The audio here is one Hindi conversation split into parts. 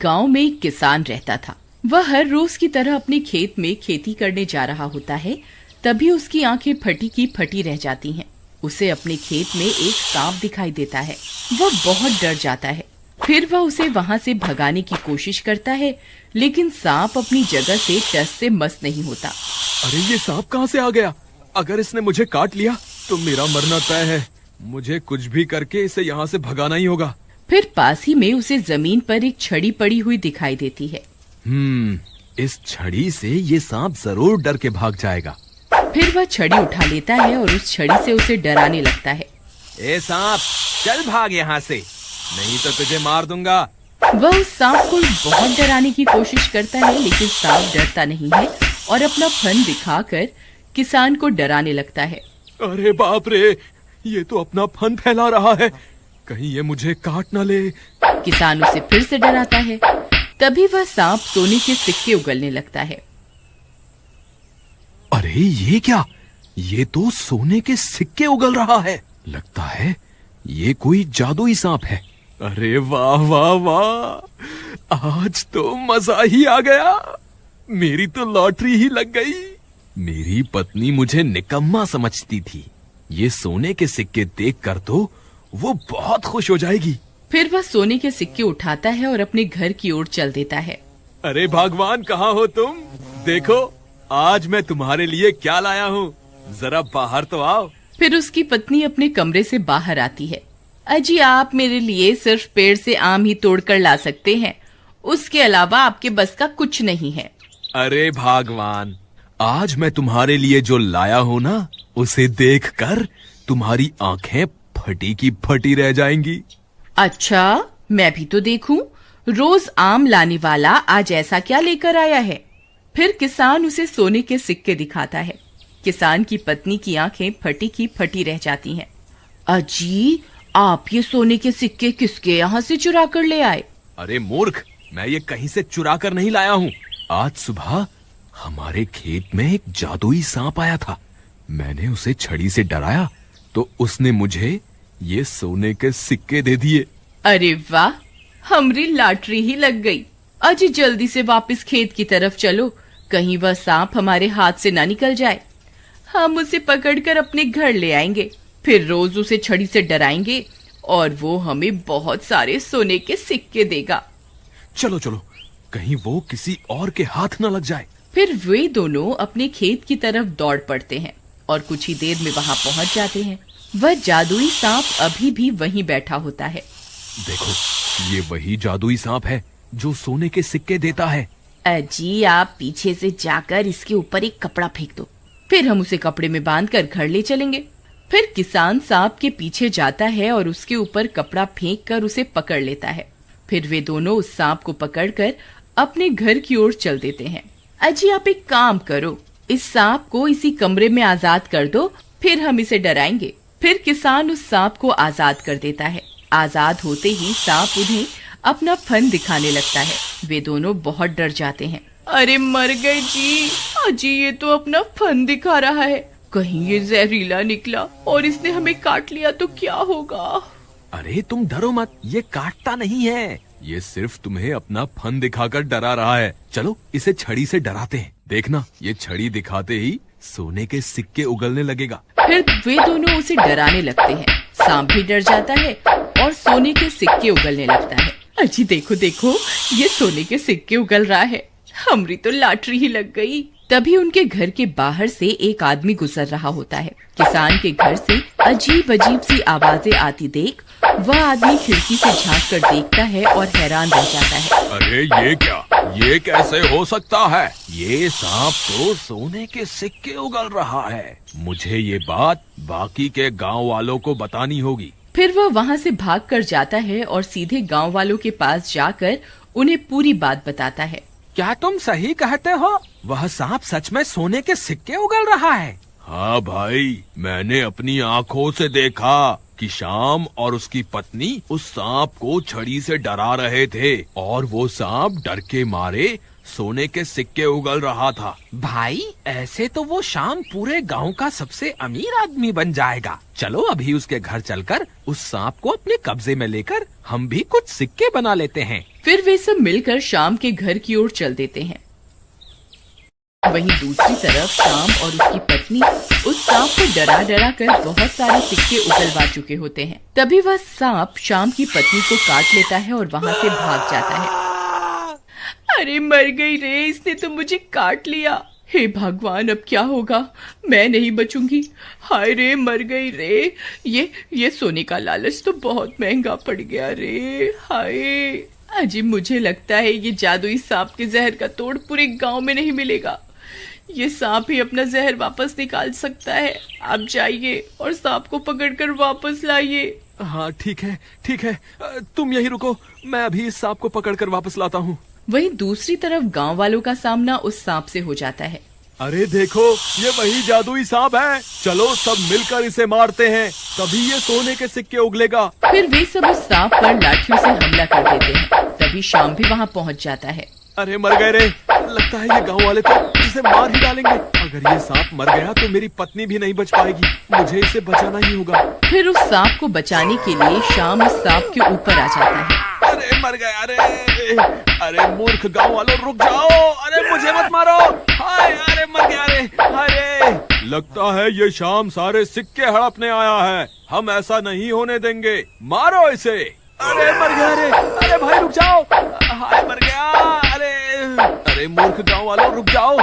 गांव में एक किसान रहता था। वह हर रोज की तरह अपने खेत में खेती करने जा रहा होता है। तभी उसकी आंखें फटी की फटी रह जाती हैं। उसे अपने खेत में एक सांप दिखाई देता है। वह बहुत डर जाता है। फिर वह उसे वहां से भगाने की कोशिश करता है, लेकिन सांप अपनी जगह से टस से मस नहीं होता। अरे ये सांप कहाँ से आ गया? अगर इसने मुझे काट लिया तो मेरा मरना तय है। मुझे कुछ भी करके इसे यहाँ से भगाना ही होगा। फिर पास ही में उसे जमीन पर एक छड़ी पड़ी हुई दिखाई देती है। इस छड़ी से ये सांप जरूर डर के भाग जाएगा। फिर वह छड़ी उठा लेता है और उस छड़ी से उसे डराने लगता है। ए सांप, चल भाग यहाँ से, नहीं तो तुझे मार दूंगा। वह उस सांप को बहुत डराने की कोशिश करता है, लेकिन सांप डरता नहीं है और अपना फन दिखाकर किसान को डराने लगता है। अरे बाप रे, ये तो अपना फन फैला रहा है, कहीं ये मुझे काट न ले। किसान उसे फिर से डराता है। तभी वह सांप सोने के सिक्के उगलने लगता है। अरे ये क्या? ये तो सोने के सिक्के उगल रहा है। लगता है ये कोई जादुई सांप है। अरे वाह वाह वाह, आज तो मजा ही आ गया। मेरी तो लॉटरी ही लग गई। मेरी पत्नी मुझे निकम्मा समझती थी, ये सोने के सिक्के देखकर तो वो बहुत खुश हो जाएगी। फिर वह सोने के सिक्के उठाता है और अपने घर की ओर चल देता है। अरे भगवान, कहाँ हो तुम? देखो आज मैं तुम्हारे लिए क्या लाया हूँ, जरा बाहर तो आओ। फिर उसकी पत्नी अपने कमरे से बाहर आती है। अजी, आप मेरे लिए सिर्फ पेड़ से आम ही तोड़कर ला सकते हैं, उसके अलावा आपके बस का कुछ नहीं है। अरे भगवान, आज मैं तुम्हारे लिए जो लाया हूँ ना, उसे देखकर तुम्हारी आंखें फटी की फटी रह जाएंगी। अच्छा, मैं भी तो देखूं, रोज आम लाने वाला आज ऐसा क्या लेकर आया है। फिर किसान उसे सोने के सिक्के दिखाता है। किसान की पत्नी की आंखें फटी की फटी रह जाती हैं। अजी, आप ये सोने के सिक्के किसके यहाँ से चुरा कर ले आए? अरे मूर्ख, मैं ये कहीं से चुरा कर नहीं लाया हूँ। आज सुबह हमारे खेत में एक जादुई सांप आया था। मैंने उसे छड़ी से डराया तो उसने मुझे ये सोने के सिक्के दे दिए। अरे वाह, हमारी लॉटरी ही लग गई। अजी, जल्दी से वापस खेत की तरफ चलो, कहीं वह सांप हमारे हाथ से ना निकल जाए। हम उसे पकड़कर अपने घर ले आएंगे, फिर रोज उसे छड़ी से डराएंगे और वो हमें बहुत सारे सोने के सिक्के देगा। चलो चलो, कहीं वो किसी और के हाथ न लग जाए। फिर वे दोनों अपने खेत की तरफ दौड़ पड़ते हैं और कुछ ही देर में वहां पहुंच जाते हैं। वह जादुई सांप अभी भी वहीं बैठा होता है। देखो, ये वही जादुई सांप है जो सोने के सिक्के देता है। अजी, आप पीछे से जाकर इसके ऊपर एक कपड़ा फेंक दो, फिर हम उसे कपड़े में बांधकर घर ले चलेंगे। फिर किसान सांप के पीछे जाता है और उसके ऊपर कपड़ा फेंक कर उसे पकड़ लेता है। फिर वे दोनों उस सांप को पकड़कर अपने घर की ओर चल देते हैं। अजी, आप एक काम करो, इस सांप को इसी कमरे में आजाद कर दो, फिर हम इसे डराएंगे। फिर किसान उस सांप को आजाद कर देता है। आजाद होते ही सांप उन्हें अपना फन दिखाने लगता है। वे दोनों बहुत डर जाते हैं। अरे मर गए जी, अजी ये तो अपना फन दिखा रहा है, कहीं ये जहरीला निकला और इसने हमें काट लिया तो क्या होगा। अरे तुम डरो मत, ये काटता नहीं है, ये सिर्फ तुम्हें अपना फन दिखाकर डरा रहा है। चलो इसे छड़ी से डराते हैं, देखना ये छड़ी दिखाते ही सोने के सिक्के उगलने लगेगा। फिर वे दोनों उसे डराने लगते हैं। सांप भी डर जाता है और सोने के सिक्के उगलने लगता है। अजी देखो देखो, ये सोने के सिक्के उगल रहा है, हमारी तो लॉटरी ही लग गई। तभी उनके घर के बाहर से एक आदमी गुजर रहा होता है। किसान के घर से अजीब अजीब सी आवाजें आती देख वह आदमी खिड़की से झांक कर देखता है और हैरान रह जाता है। अरे ये क्या, ये कैसे हो सकता है? ये सांप तो सोने के सिक्के उगल रहा है। मुझे ये बात बाकी के गांव वालों को बतानी होगी। फिर वह वहाँ से भाग कर जाता है और सीधे गांव वालों के पास जाकर उन्हें पूरी बात बताता है। क्या तुम सही कहते हो? वह सांप सच में सोने के सिक्के उगल रहा है? हाँ भाई, मैंने अपनी आँखों से देखा कि श्याम और उसकी पत्नी उस सांप को छड़ी से डरा रहे थे और वो सांप डर के मारे सोने के सिक्के उगल रहा था। भाई, ऐसे तो वो श्याम पूरे गांव का सबसे अमीर आदमी बन जाएगा। चलो अभी उसके घर चलकर उस सांप को अपने कब्जे में लेकर हम भी कुछ सिक्के बना लेते हैं। फिर वे सब मिलकर शाम के घर की ओर चल देते हैं। वहीं दूसरी तरफ शाम और उसकी पत्नी उस सांप को डरा डरा कर बहुत सारे सिक्के उगलवा चुके होते हैं। तभी वह सांप शाम की पत्नी को काट लेता है और वहां से भाग जाता है। अरे मर गई रे, इसने तो मुझे काट लिया। हे भगवान, अब क्या होगा? मैं नहीं बचूंगी। हाय रे, मर गई रे। ये सोने का लालच तो बहुत महंगा पड़ गया रे। हाय अजी, मुझे लगता है ये जादुई सांप के जहर का तोड़ पूरे गांव में नहीं मिलेगा। ये सांप ही अपना जहर वापस निकाल सकता है। आप जाइए और सांप को पकड़कर वापस लाइए। हाँ ठीक है, तुम यहीं रुको, मैं अभी इस सांप को पकड़कर वापस लाता हूँ। वहीं दूसरी तरफ गांव वालों का सामना उस सांप से हो जाता है। अरे देखो, ये वही जादुई सांप है। चलो सब मिलकर इसे मारते हैं, तभी ये सोने के सिक्के उगलेगा। फिर वे सब उस सांप पर लाठियों से हमला कर देते हैं। तभी शाम भी वहाँ पहुँच जाता है। अरे मर गए रे, लगता है ये गांव वाले तो इसे मार ही डालेंगे। अगर ये सांप मर गया तो मेरी पत्नी भी नहीं बच पाएगी। मुझे इसे बचाना ही होगा। फिर उस सांप को बचाने के लिए शाम उस सांप के ऊपर आ जाता है। अरे मर गया, अरे मूर्ख गांव वालों, रुक जाओ। अरे मुझे मत मारो। हाय, अरे मर गया रे। अरे लगता है ये शाम सारे सिक्के हड़पने आया है। हम ऐसा नहीं होने देंगे, मारो इसे। अरे मर गया रे। अरे भाई रुक जाओ। हाय मर गया। अरे मूर्ख गांव वालों, रुक जाओ।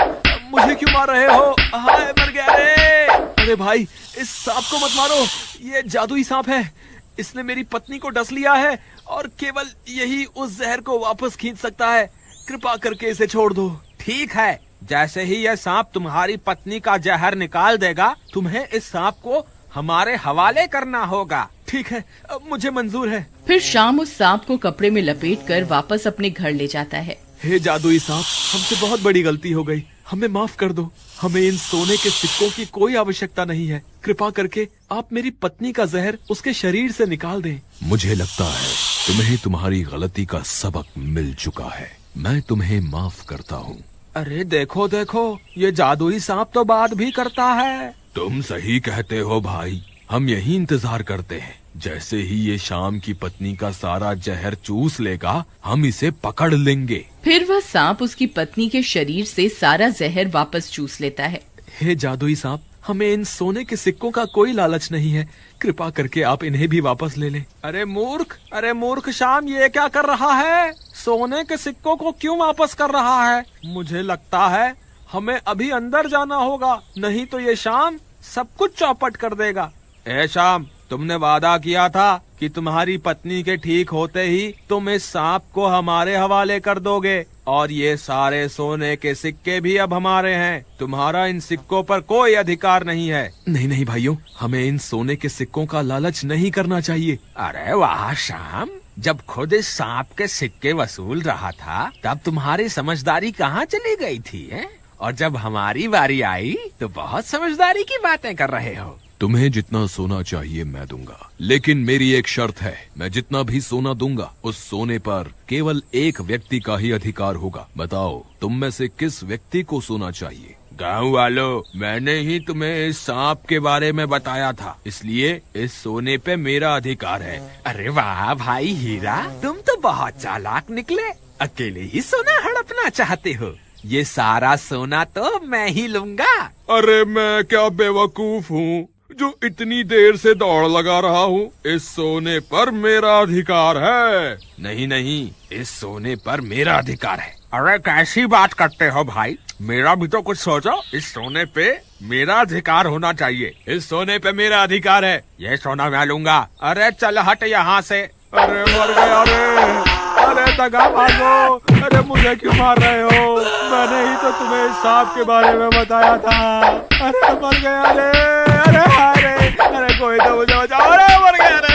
मुझे क्यों मार रहे हो? हाय मर गया रे। अरे भाई, इस सांप को मत मारो, ये जादुई सांप है। इसने मेरी पत्नी को डस लिया है और केवल यही उस जहर को वापस खींच सकता है। कृपा करके इसे छोड़ दो। ठीक है, जैसे ही यह सांप तुम्हारी पत्नी का जहर निकाल देगा, तुम्हें इस सांप को हमारे हवाले करना होगा। ठीक है, मुझे मंजूर है। फिर शाम उस सांप को कपड़े में लपेटकर वापस अपने घर ले जाता है। हे जादुई सांप, हमसे बहुत बड़ी गलती हो गई, हमें माफ कर दो। हमें इन सोने के सिक्कों की कोई आवश्यकता नहीं है। कृपा करके आप मेरी पत्नी का जहर उसके शरीर से निकाल दें। मुझे लगता है तुम्हें तुम्हारी गलती का सबक मिल चुका है। मैं तुम्हें माफ करता हूँ। अरे देखो देखो, ये जादुई सांप तो बात भी करता है। तुम सही कहते हो भाई, हम यही इंतजार करते हैं। जैसे ही ये शाम की पत्नी का सारा जहर चूस लेगा, हम इसे पकड़ लेंगे। फिर वह सांप उसकी पत्नी के शरीर से सारा जहर वापस चूस लेता है। हे जादुई सांप, हमें इन सोने के सिक्कों का कोई लालच नहीं है। कृपा करके आप इन्हें भी वापस ले लें। अरे मूर्ख शाम, ये क्या कर रहा है? सोने के सिक्कों को क्यों वापस कर रहा है? मुझे लगता है हमें अभी अंदर जाना होगा, नहीं तो ये शाम सब कुछ चौपट कर देगा। ए शाम, तुमने वादा किया था कि तुम्हारी पत्नी के ठीक होते ही तुम इस सांप को हमारे हवाले कर दोगे, और ये सारे सोने के सिक्के भी अब हमारे हैं। तुम्हारा इन सिक्कों पर कोई अधिकार नहीं है। नहीं भाइयों, हमें इन सोने के सिक्कों का लालच नहीं करना चाहिए। अरे वाह शाम, जब खुद इस सांप के सिक्के वसूल रहा था, तब तुम्हारी समझदारी कहाँ चली गई थी है? और जब हमारी बारी आई तो बहुत समझदारी की बातें कर रहे हो। तुम्हें जितना सोना चाहिए मैं दूंगा, लेकिन मेरी एक शर्त है। मैं जितना भी सोना दूंगा, उस सोने पर केवल एक व्यक्ति का ही अधिकार होगा। बताओ, तुम में से किस व्यक्ति को सोना चाहिए? गाँव वालों, मैंने ही तुम्हें इस सांप के बारे में बताया था, इसलिए इस सोने पे मेरा अधिकार है। अरे वाह भाई हीरा, तुम तो बहुत चालाक निकले। अकेले ही सोना हड़पना चाहते हो। ये सारा सोना तो मैं ही लूंगा। अरे मैं क्या बेवकूफ हूँ जो इतनी देर से दौड़ लगा रहा हूँ? इस सोने पर मेरा अधिकार है। नहीं, इस सोने पर मेरा अधिकार है। अरे कैसी बात करते हो भाई, मेरा भी तो कुछ सोचो। इस सोने पे मेरा अधिकार होना चाहिए। इस सोने पे मेरा अधिकार है। ये सोना मैं लूंगा। अरे चल हट यहाँ से। अरे मर गया रे। अरे दगा भागो। अरे मुझे क्यों मार रहे हो? मैंने ही तो तुम्हें इस सांप के बारे में बताया था। अरे मर गया रे। अरे कोई तो मुझे बचाओ। अरे मर गया रे।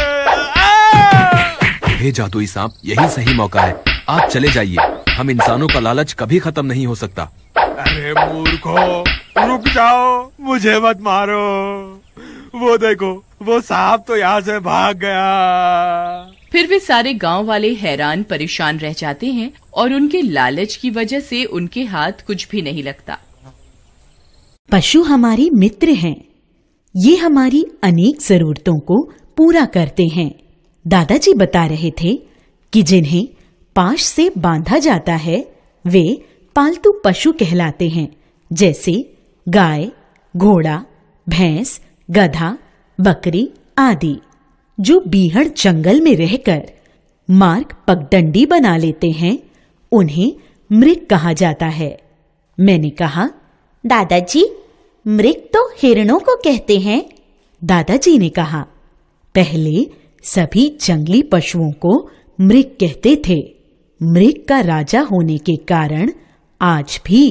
हे जादुई सांप, यही सही मौका है। आप चले जाइए, हम इंसानों का लालच कभी खत्म नहीं हो सकता। अरे मूर्खो, रुक जाओ, मुझे मत मारो। वो देखो, वो सांप तो यहाँ से भाग गया। फिर वे सारे गांव वाले हैरान परेशान रह जाते हैं और उनके लालच की वजह से उनके हाथ कुछ भी नहीं लगता। पशु हमारे मित्र हैं। ये हमारी अनेक जरूरतों को पूरा करते हैं। दादाजी बता रहे थे कि जिन्हें पाश से बांधा जाता है वे पालतू पशु कहलाते हैं, जैसे गाय, घोड़ा, भैंस, गधा, बकरी आदि, जो बीहड़ जंगल में रहकर मार्ग पगडंडी बना लेते हैं, उन्हें मृग कहा जाता है। मैंने कहा, दादाजी, मृग तो हिरणों को कहते हैं। दादाजी ने कहा, पहले सभी जंगली पशुओं को मृग कहते थे। मृग का राजा होने के कारण आज भी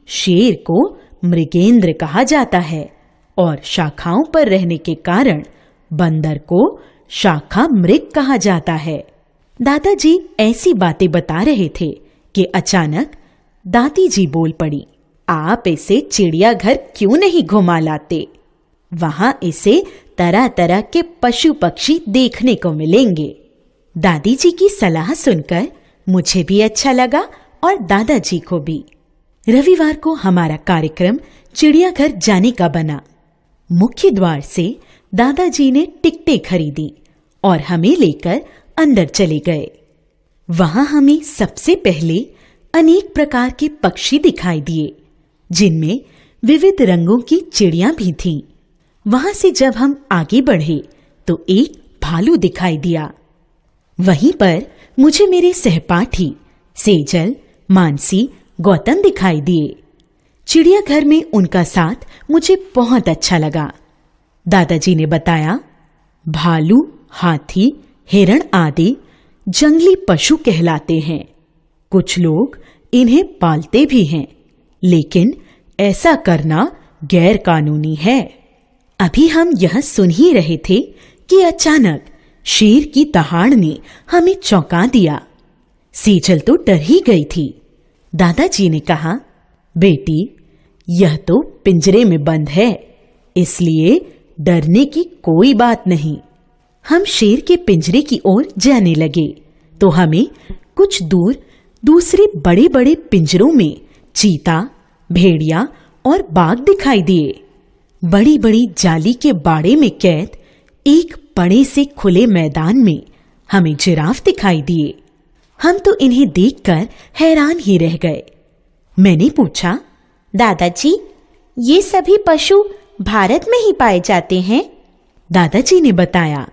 शेर को मृगेंद्र कहा जाता है और शाखाओं पर रहने के कारण बंदर को शाखा मृग कहा जाता है। दादाजी ऐसी बातें बता रहे थे कि अचानक दादी जी बोल पड़ी, आप इसे चिड़ियाघर क्यों नहीं घुमा लाते? वहां इसे तरह तरह के पशु पक्षी देखने को मिलेंगे। दादी जी की सलाह सुनकर मुझे भी अच्छा लगा और दादाजी को भी। रविवार को हमारा कार्यक्रम चिड़ियाघर जाने का बना। मुख्य द्वार से दादाजी ने टिकटें खरीदी और हमें लेकर अंदर चले गए। वहां हमें सबसे पहले अनेक प्रकार के पक्षी दिखाई दिए, जिनमें विविध रंगों की चिड़ियां भी थीं। वहां से जब हम आगे बढ़े तो एक भालू दिखाई दिया। वहीं पर मुझे मेरे सहपाठी सेजल, मानसी, गौतम दिखाई दिए। चिड़ियाघर में उनका साथ मुझे बहुत अच्छा लगा। दादाजी ने बताया, भालू, हाथी, हिरण आदि जंगली पशु कहलाते हैं। कुछ लोग इन्हें पालते भी हैं, लेकिन ऐसा करना गैर कानूनी है। अभी हम यह सुन ही रहे थे कि अचानक शेर की दहाड़ ने हमें चौंका दिया। सेजल तो डर ही गई थी। दादाजी ने कहा, बेटी, यह तो पिंजरे में बंद है, इसलिए डरने की कोई बात नहीं। हम शेर के पिंजरे की ओर जाने लगे तो हमें कुछ दूर दूसरे बड़े बड़े पिंजरों में चीता, भेड़िया और बाघ दिखाई दिए। बड़ी बड़ी जाली के बाड़े में कैद एक बड़े से खुले मैदान में हमें जिराफ दिखाई दिए। हम तो इन्हें देखकर हैरान ही रह गए। मैंने पूछा, दादाजी, ये सभी पशु भारत में ही पाए जाते हैं? दादाजी ने बताया,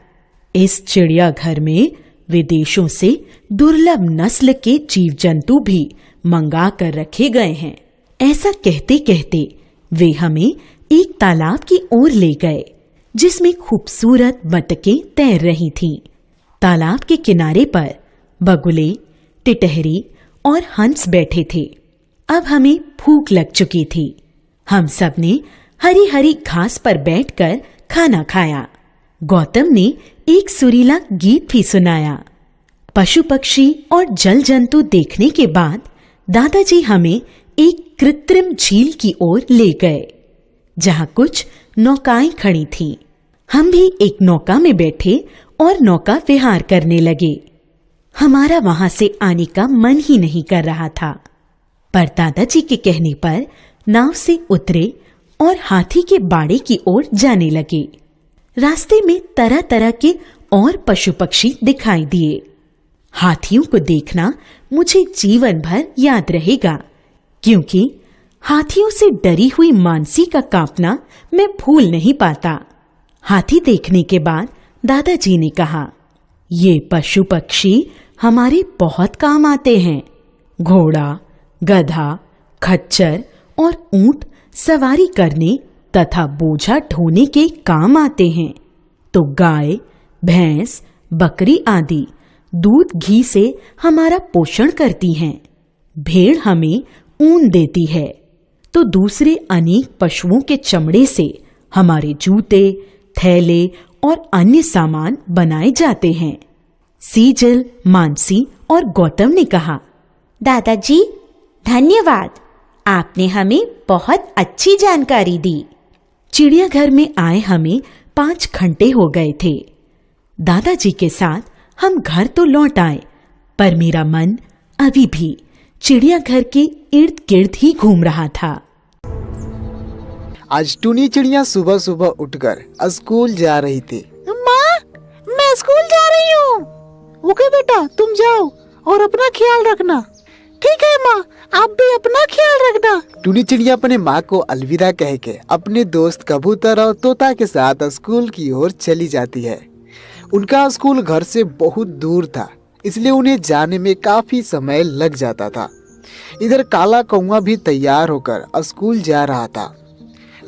इस चिड़ियाघर में विदेशों से दुर्लभ नस्ल के जीव जंतु भी मंगा कर रखे गए हैं। ऐसा कहते कहते वे हमें एक तालाब की ओर ले गए, जिसमें खूबसूरत बतखें तैर रही थीं। तालाब के किनारे पर बगुले, टिटहरी और हंस बैठे थे। अब हमें भूख लग चुकी थी। हम सब ने हरी हरी घास पर बैठकर खाना खाया। गौतम ने एक सुरीला गीत भी सुनाया। पशु पक्षी और जल जंतु देखने के बाद दादाजी हमें एक कृत्रिम झील की ओर ले गए, जहां कुछ नौकाएं खड़ी थीं। हम भी एक नौका में बैठे और नौका विहार करने लगे। हमारा वहां से आने का मन ही नहीं कर रहा था, पर दादाजी के कहने पर नाव से उतरे और हाथी के बाड़े की ओर जाने लगे। रास्ते में तरह तरह के और पशु पक्षी दिखाई दिए। हाथियों को देखना मुझे जीवन भर याद रहेगा, क्योंकि हाथियों से डरी हुई मानसी का कांपना मैं भूल नहीं पाता। हाथी देखने के बाद दादाजी ने कहा, ये पशु पक्षी हमारे बहुत काम आते हैं। घोड़ा, गधा, खच्चर और ऊंट सवारी करने तथा बोझा ढोने के काम आते हैं, तो गाय, भैंस, बकरी आदि दूध घी से हमारा पोषण करती हैं। भेड़ हमें ऊन देती है, तो दूसरे अनेक पशुओं के चमड़े से हमारे जूते, थैले और अन्य सामान बनाए जाते हैं। सीजल, मानसी और गौतम ने कहा, दादाजी धन्यवाद, आपने हमें बहुत अच्छी जानकारी दी। चिड़ियाघर में आए हमें 5 घंटे हो गए थे। दादाजी के साथ हम घर तो लौट आए, पर मेरा मन अभी भी चिड़ियाघर के इर्द गिर्द ही घूम रहा था। आज टूनी चिड़िया सुबह सुबह उठकर स्कूल जा रही थी। माँ, मैं स्कूल जा रही हूँ। ओके बेटा, तुम जाओ और अपना ख्याल रखना। ठीक है माँ, आप भी अपना ख्याल रखना। टूनी चिड़िया अपने माँ को अलविदा कह के अपने दोस्त कबूतर और तोता के साथ स्कूल की ओर चली जाती है। उनका स्कूल घर से बहुत दूर था, इसलिए उन्हें जाने में काफी समय लग जाता था। इधर काला कौवा भी तैयार होकर स्कूल जा रहा था,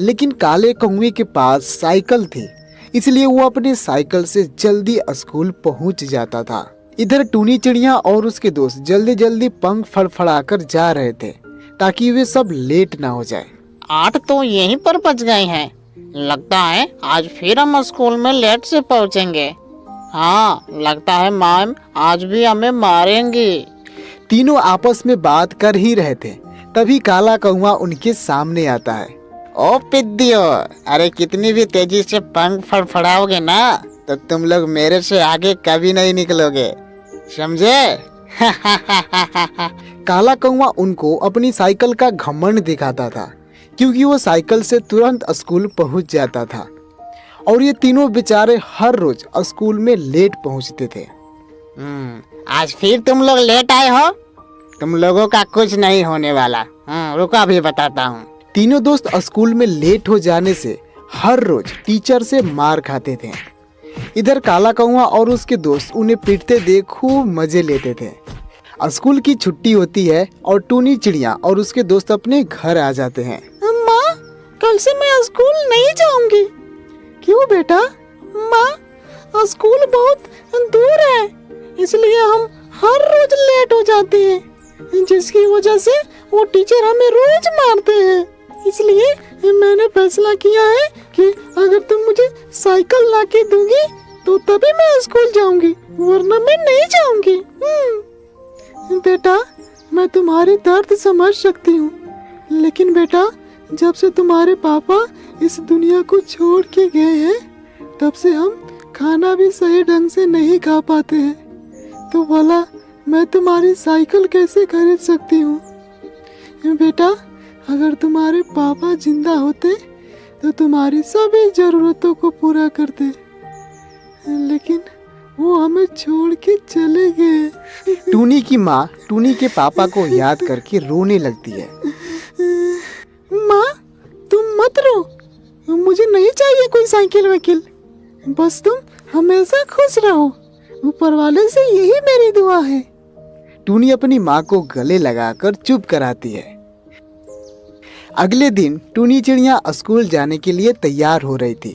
लेकिन काले कौवे के पास साइकिल थी, इसलिए वो अपने साइकिल से जल्दी स्कूल पहुंच जाता था। इधर टूनी चिड़िया और उसके दोस्त जल्दी जल्दी पंख फड़फड़ाकर जा रहे थे ताकि वे सब लेट ना हो जाए। आज तो यहीं पर बच गए हैं। लगता है आज फिर हम स्कूल में लेट से पहुंचेंगे। हाँ, लगता है मैम आज भी हमें मारेंगी। तीनों आपस में बात कर ही रहे थे, तभी काला कौवा उनके सामने आता है। ओ पिद्दियो, अरे कितनी भी तेजी से पंख फड़फड़ाओगे ना तो तुम लोग मेरे से आगे कभी नहीं निकलोगे, समझे? काला कौवा उनको अपनी साइकिल का घमंड दिखाता था, क्योंकि वो साइकिल से तुरंत स्कूल पहुंच जाता था और ये तीनों बेचारे हर रोज स्कूल में लेट पहुंचते थे। आज फिर तुम लोग लेट आए हो। तुम लोगों का कुछ नहीं होने वाला। रुको अभी बताता हूँ। तीनों दोस्त स्कूल में लेट हो जाने से हर रोज टीचर से मार खाते थे। इधर काला कौवा और उसके दोस्त उन्हें पीटते देख खूब मजे लेते थे। स्कूल की छुट्टी होती है और टूनी चिड़िया और उसके दोस्त अपने घर आ जाते हैं। माँ, कल से मैं स्कूल नहीं जाऊंगी। क्यों बेटा? माँ, स्कूल बहुत दूर है, इसलिए हम हर रोज लेट हो जाते हैं, जिसकी वजह से वो टीचर हमें रोज मारते हैं। इसलिए मैंने फैसला किया है कि अगर तुम मुझे साइकिल ला के दोगी तो तभी मैं स्कूल जाऊंगी, वरना मैं नहीं जाऊंगी। बेटा, मैं तुम्हारी दर्द समझ सकती हूँ, लेकिन बेटा जब से तुम्हारे पापा इस दुनिया को छोड़ के गए हैं, तब से हम खाना भी सही ढंग से नहीं खा पाते हैं, तो भला मैं तुम्हारी साइकिल कैसे खरीद सकती हूँ? बेटा, अगर तुम्हारे पापा जिंदा होते तो तुम्हारी सभी जरूरतों को पूरा करते, लेकिन वो हमें छोड़ के चले गए। टूनी की माँ टूनी के पापा को याद करके रोने लगती है। माँ, तुम मत रो, मुझे नहीं चाहिए कोई साइकिल वाइकिल, बस तुम हमेशा खुश रहो, ऊपर वाले से यही मेरी दुआ है। टूनी अपनी माँ को गले लगाकर चुप कराती है। अगले दिन टूनी चिड़िया स्कूल जाने के लिए तैयार हो रही थी,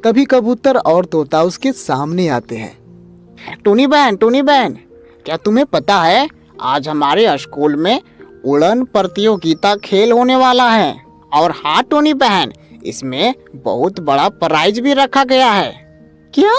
तभी कबूतर और तोता उसके सामने आते हैं। टूनी बहन, क्या तुम्हें पता है आज हमारे स्कूल में उड़न प्रतियोगिता खेल होने वाला है? और हाँ टूनी बहन, इसमें बहुत बड़ा प्राइज भी रखा गया है। क्या?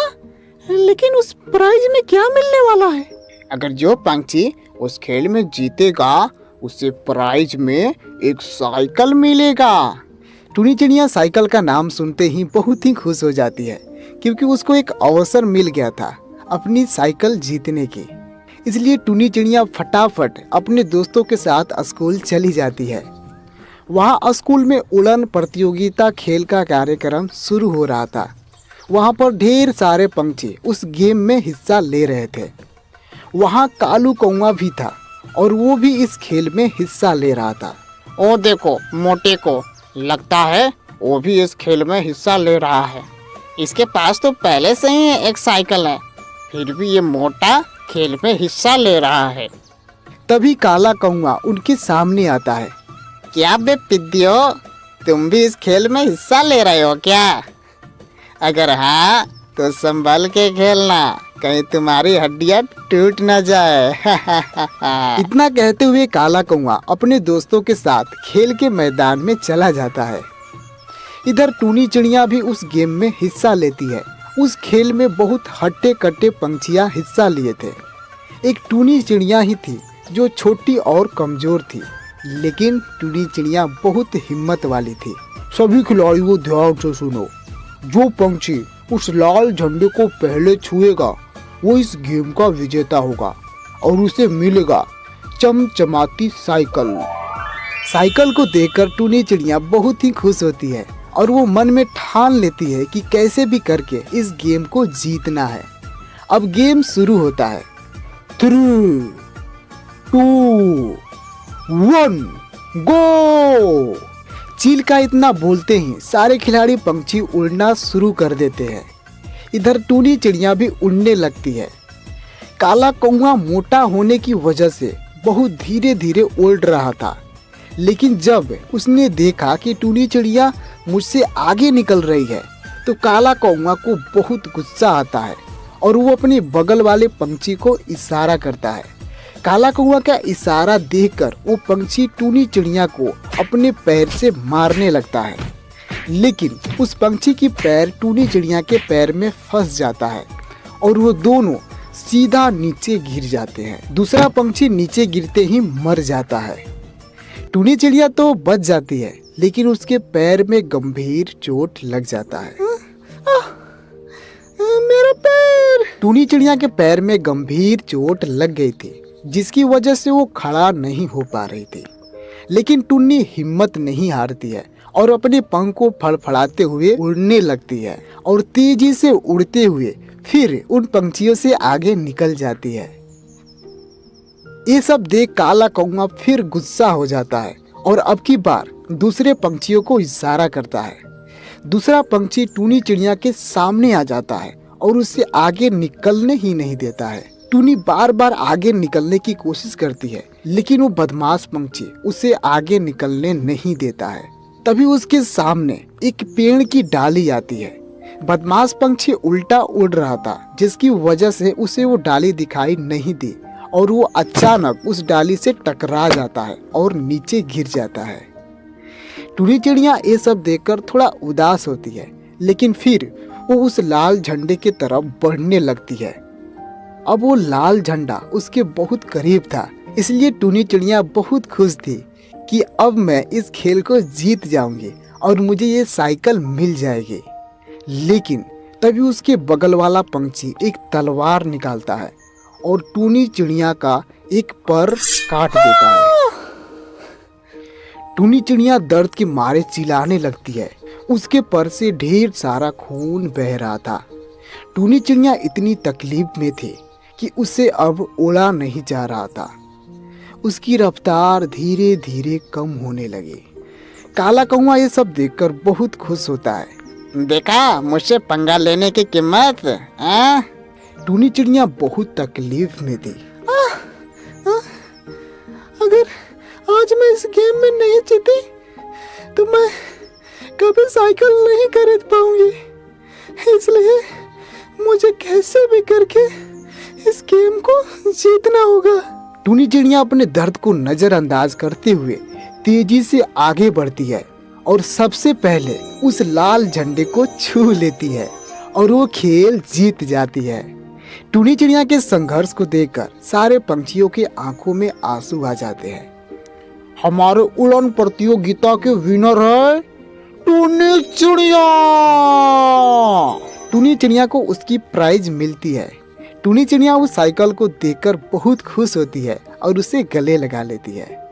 लेकिन उस प्राइज में क्या मिलने वाला है? अगर जो पंछी उस खेल में जीतेगा उसे प्राइज में एक साइकिल मिलेगा। टूनी चिड़िया साइकिल का नाम सुनते ही बहुत ही खुश हो जाती है, क्योंकि उसको एक अवसर मिल गया था अपनी साइकिल जीतने की। इसलिए टूनी चिड़िया फटाफट अपने दोस्तों के साथ स्कूल चली जाती है। वहाँ स्कूल में उड़न प्रतियोगिता खेल का कार्यक्रम शुरू हो रहा था। वहाँ पर ढेर सारे पंछी उस गेम में हिस्सा ले रहे थे। वहाँ कालू कौवा भी था और वो भी इस खेल में हिस्सा ले रहा था। ओ देखो मोटे को, लगता है वो भी इस खेल में हिस्सा ले रहा है। इसके पास तो पहले से ही एक साइकिल है, फिर भी ये मोटा खेल में हिस्सा ले रहा है। तभी काला कौवा उनके सामने आता है। क्या बे पिद्दियो, तुम भी इस खेल में हिस्सा ले रहे हो क्या? अगर हाँ तो संभल के खेलना, कहीं तुम्हारी हड्डियां टूट न जाए। इतना कहते हुए काला कौवा अपने दोस्तों के साथ खेल के मैदान में चला जाता है। इधर टूनी चिड़िया भी उस गेम में हिस्सा लेती है। उस खेल में बहुत हट्टे कट्टे पंछियां हिस्सा लिए थे। एक टूनी चिड़िया ही थी जो छोटी और कमजोर थी, लेकिन टूनी चिड़िया बहुत हिम्मत वाली थी। सभी खिलाड़ियों ध्यान से सुनो, जो पंछी उस लाल झंडे को पहले छुएगा वो इस गेम का विजेता होगा और उसे मिलेगा चमचमाती साइकिल। साइकिल को देखकर टूनी चिड़िया बहुत ही खुश होती है और वो मन में ठान लेती है कि कैसे भी करके इस गेम को जीतना है। अब गेम शुरू होता है। 3, 2, 1, गो। चील का इतना बोलते ही सारे खिलाड़ी पंछी उड़ना शुरू कर देते हैं। इधर टूनी चिड़िया भी उड़ने लगती है। काला कौवा मोटा होने की वजह से बहुत धीरे धीरे उड़ रहा था, लेकिन जब उसने देखा कि टूनी चिड़िया मुझसे आगे निकल रही है तो काला कौवा को बहुत गुस्सा आता है और वो अपने बगल वाले पंछी को इशारा करता है। काला कौवा का इशारा देखकर वो पंछी टूनी चिड़िया को अपने पैर से मारने लगता है, लेकिन उस पंछी की पैर टूनी चिड़िया के पैर में फंस जाता है और वो दोनों सीधा नीचे गिर जाते हैं। दूसरा पंछी नीचे गिरते ही मर जाता है। टूनी चिड़िया तो बच जाती है, लेकिन उसके पैर में गंभीर चोट लग जाता है। मेरा पैर! टूनी चिड़िया के पैर में गंभीर चोट लग गई थी, जिसकी वजह से वो खड़ा नहीं हो पा रही थी। लेकिन टुन्नी हिम्मत नहीं हारती है और अपने पंख को फड़फड़ाते हुए उड़ने लगती है और तेजी से उड़ते हुए फिर उन पंछियों से आगे निकल जाती है। ये सब देख काला कौवा फिर गुस्सा हो जाता है और अब की बार दूसरे पंछियों को इशारा करता है। दूसरा पंछी टूनी चिड़िया के सामने आ जाता है और उसे आगे निकलने ही नहीं देता है। टूनी बार बार आगे निकलने की कोशिश करती है, लेकिन वो बदमाश पंछी उसे आगे निकलने नहीं देता है। तभी उसके सामने एक पेड़ की डाली आती है। बदमाश पंछी उल्टा उड़ रहा था, जिसकी वजह से उसे वो डाली दिखाई नहीं दी और वो अचानक उस डाली से टकरा जाता है और नीचे गिर जाता है। टूनी चिड़िया ये सब देखकर थोड़ा उदास होती है, लेकिन फिर वो उस लाल झंडे की तरफ बढ़ने लगती है। अब वो लाल झंडा उसके बहुत करीब था, इसलिए टूनी चिड़िया बहुत खुश थी कि अब मैं इस खेल को जीत जाऊंगी और मुझे ये साइकिल मिल जाएगी। लेकिन तभी उसके बगल वाला पंछी एक तलवार निकालता है और टूनी चिड़िया का एक पर काट देता है। टूनी चिड़िया दर्द के मारे चिल्लाने लगती है। उसके पर से ढेर सारा खून बह रहा था। टूनी चिड़िया इतनी तकलीफ में थी कि उसे अब उड़ा नहीं जा रहा था। उसकी रफ्तार धीरे धीरे कम होने लगी। काला कौवा ये सब देखकर बहुत खुश होता है। देखा मुझसे पंगा लेने की कीमत। टूनी चिड़िया बहुत तकलीफ में थी। अगर आज मैं इस गेम में नहीं जीती तो मैं कभी साइकिल नहीं खरीद पाऊंगी, इसलिए मुझे कैसे भी करके इस गेम को जीतना होगा। टूनी चिड़िया अपने दर्द को नजरअंदाज करते हुए तेजी से आगे बढ़ती है और सबसे पहले उस लाल झंडे को छू लेती है और वो खेल जीत जाती है। टूनी चिड़िया के संघर्ष को देखकर सारे पंछियों के आंखों में आंसू आ जाते हैं। हमारे उड़न प्रतियोगिता के विनर है टूनी चिड़िया। टूनी चिड़िया को उसकी प्राइज मिलती है। टूनी चिड़िया उस साइकिल को देखकर बहुत खुश होती है और उसे गले लगा लेती है।